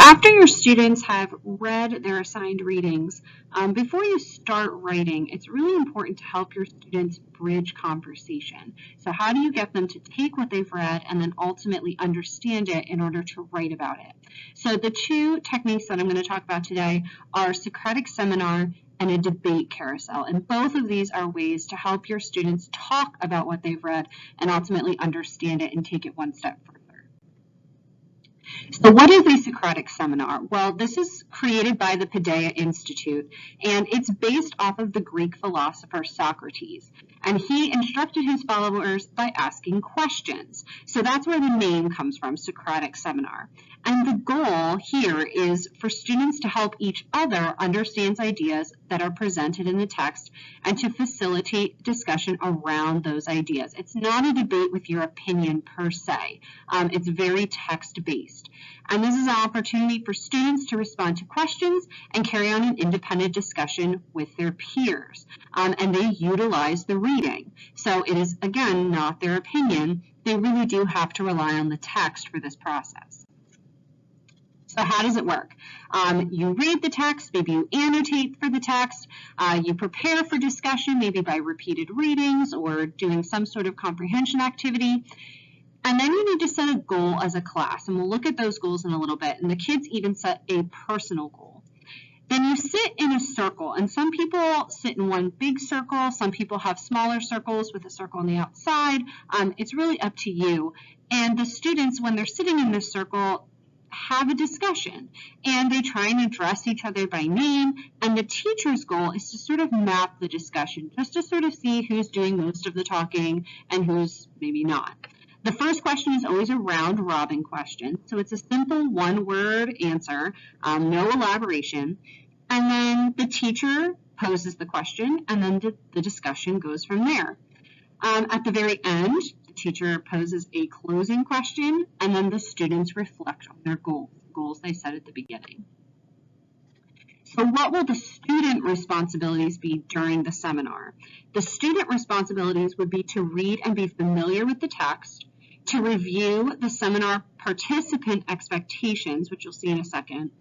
after your students have read their assigned readings, before you start writing, it's really important to help your students bridge conversation. So how do you get them to take what they've read and then ultimately understand it in order to write about it? So the two techniques that I'm going to talk about today are Socratic Seminar and a debate carousel. And both of these are ways to help your students talk about what they've read and ultimately understand it and take it one step further. So what is a Socratic Seminar? Well, this is created by the Paideia Institute, and it's based off of the Greek philosopher Socrates. And he instructed his followers by asking questions. So that's where the name comes from, Socratic Seminar. And the goal here is for students to help each other understand ideas that are presented in the text and to facilitate discussion around those ideas. It's not a debate with your opinion per se. It's very text-based. And this is an opportunity for students to respond to questions and carry on an independent discussion with their peers. And they utilize the reading. So it is, again, not their opinion. They really do have to rely on the text for this process. So how does it work? You read the text, maybe you annotate for the text, you prepare for discussion, maybe by repeated readings or doing some sort of comprehension activity. And then you need to set a goal as a class, and we'll look at those goals in a little bit, and the kids even set a personal goal. Then you sit in a circle, and some people sit in one big circle, some people have smaller circles with a circle on the outside. It's really up to you. And the students, when they're sitting in this circle, have a discussion, and they try and address each other by name, and the teacher's goal is to sort of map the discussion, just to sort of see who's doing most of the talking and who's maybe not. The first question is always a round robin question, so it's a simple one-word answer, no elaboration, and then the teacher poses the question, and then the discussion goes from there. At the very end, the teacher poses a closing question, and then the students reflect on their goals they set at the beginning. So what will the student responsibilities be during the seminar? The student responsibilities would be to read and be familiar with the text, to review the seminar participant expectations, which you'll see in a second,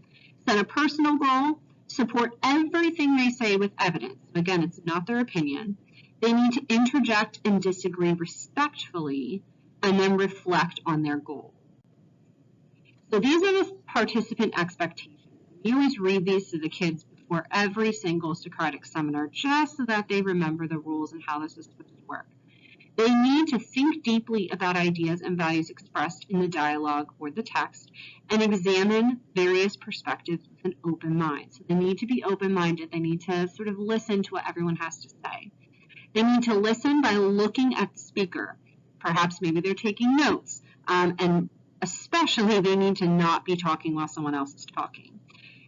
set a personal goal, support everything they say with evidence. Again, it's not their opinion. They need to interject and disagree respectfully, and then reflect on their goal. So these are the participant expectations. We always read these to the kids before every single Socratic seminar, just so that they remember the rules and how this is supposed to work. They need to think deeply about ideas and values expressed in the dialogue or the text and examine various perspectives with an open mind. So they need to be open-minded. They need to sort of listen to what everyone has to say. They need to listen by looking at the speaker. Perhaps maybe they're taking notes, and especially they need to not be talking while someone else is talking.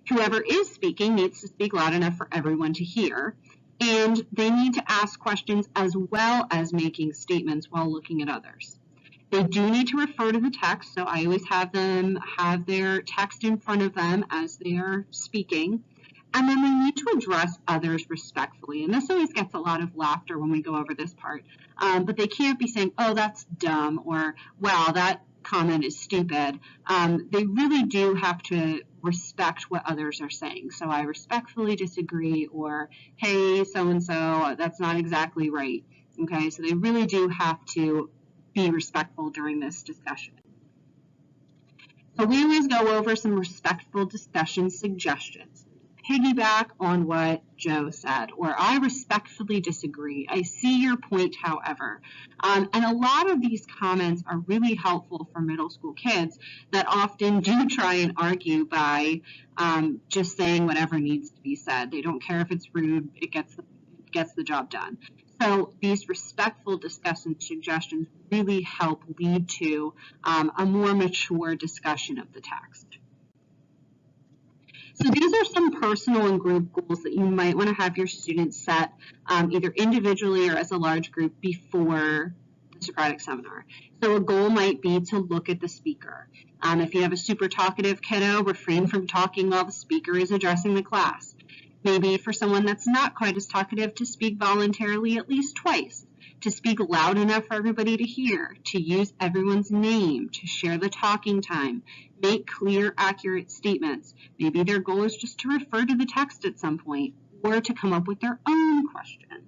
Whoever is speaking needs to speak loud enough for everyone to hear, and they need to ask questions as well as making statements while looking at others. They do need to refer to the text, so I always have them have their text in front of them as they are speaking. And then they need to address others respectfully. And this always gets a lot of laughter when we go over this part. But they can't be saying, oh, that's dumb, or wow, that comment is stupid. They really do have to respect what others are saying. So I respectfully disagree, or hey, so-and-so, that's not exactly right. Okay, so they really do have to be respectful during this discussion. So we always go over some respectful discussion suggestions. Piggyback on what Joe said, or I respectfully disagree. I see your point, however. And a lot of these comments are really helpful for middle school kids that often do try and argue by just saying whatever needs to be said. They don't care if it's rude, it gets the job done. So these respectful discussion suggestions really help lead to a more mature discussion of the text. So these are some personal and group goals that you might want to have your students set either individually or as a large group before the Socratic Seminar. So a goal might be to look at the speaker. If you have a super talkative kiddo, refrain from talking while the speaker is addressing the class. Maybe for someone that's not quite as talkative, to speak voluntarily at least twice. to speak loud enough for everybody to hear, to use everyone's name, to share the talking time, make clear, accurate statements. Maybe their goal is just to refer to the text at some point or to come up with their own question.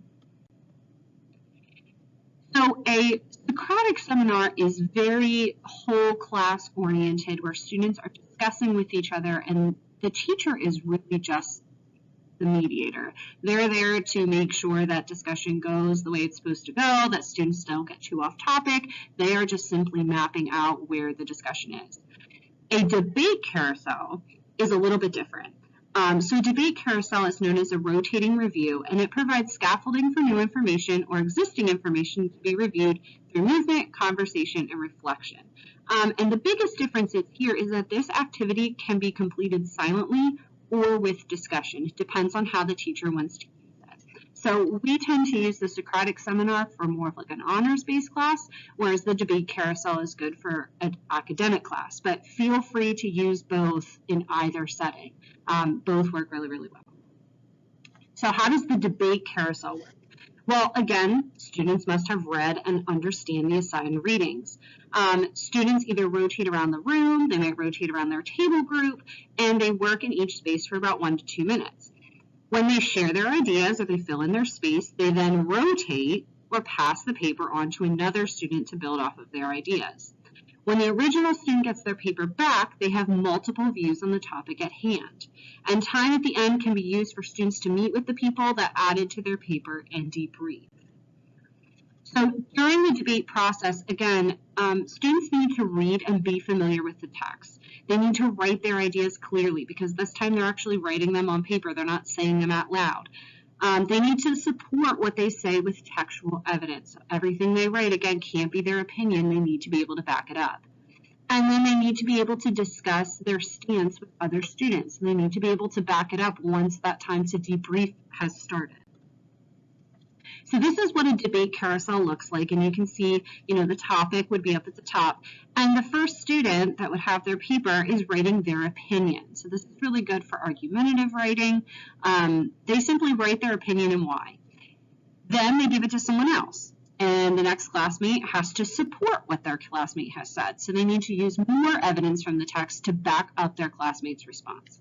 So a Socratic seminar is very whole class oriented, where students are discussing with each other and the teacher is really just the mediator. They're there to make sure that discussion goes the way it's supposed to go, that students don't get too off topic. They are just simply mapping out where the discussion is. A debate carousel is a little bit different. So a debate carousel is known as a rotating review, and it provides scaffolding for new information or existing information to be reviewed through movement, conversation, and reflection. And the biggest difference here is that this activity can be completed silently or with discussion. It depends on how the teacher wants to use it. So we tend to use the Socratic Seminar for more of like an honors-based class, whereas the debate carousel is good for an academic class. But feel free to use both in either setting. Both work really, really well. So how does the debate carousel work? Well, again, students must have read and understand the assigned readings. Students either rotate around the room, they might rotate around their table group, and they work in each space for about 1 to 2 minutes. When they share their ideas or they fill in their space, they then rotate or pass the paper on to another student to build off of their ideas. When the original student gets their paper back, they have multiple views on the topic at hand. And time at the end can be used for students to meet with the people that added to their paper and debrief. So during the debate process, again, students need to read and be familiar with the text. They need to write their ideas clearly because this time they're actually writing them on paper. They're not saying them out loud. They need to support what they say with textual evidence. Everything they write, again, can't be their opinion. They need to be able to back it up. And then they need to be able to discuss their stance with other students. They need to be able to back it up once that time to debrief has started. So this is what a debate carousel looks like, and you can see, the topic would be up at the top, and the first student that would have their paper is writing their opinion. So this is really good for argumentative writing. They simply write their opinion and why. Then they give it to someone else, and the next classmate has to support what their classmate has said. So they need to use more evidence from the text to back up their classmate's response.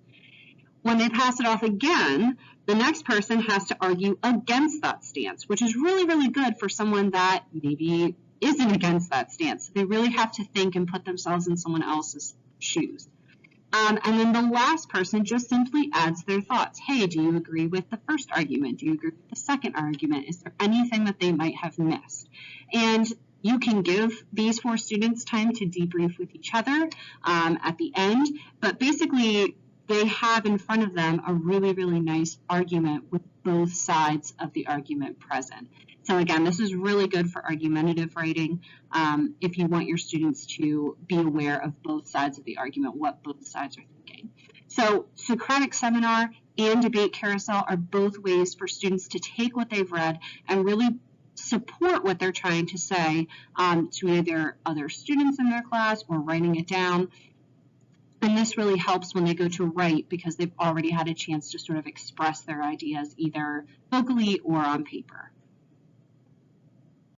When they pass it off again, the next person has to argue against that stance, which is really, really good for someone that maybe isn't against that stance. They really have to think and put themselves in someone else's shoes. And then the last person just simply adds their thoughts. Hey, do you agree with the first argument? Do you agree with the second argument? Is there anything that they might have missed? And you can give these 4 students time to debrief with each other at the end, but basically they have in front of them a really, really nice argument with both sides of the argument present. So again, this is really good for argumentative writing if you want your students to be aware of both sides of the argument, what both sides are thinking. So Socratic Seminar and Debate Carousel are both ways for students to take what they've read and really support what they're trying to say to either other students in their class or writing it down. And this really helps when they go to write because they've already had a chance to sort of express their ideas either vocally or on paper.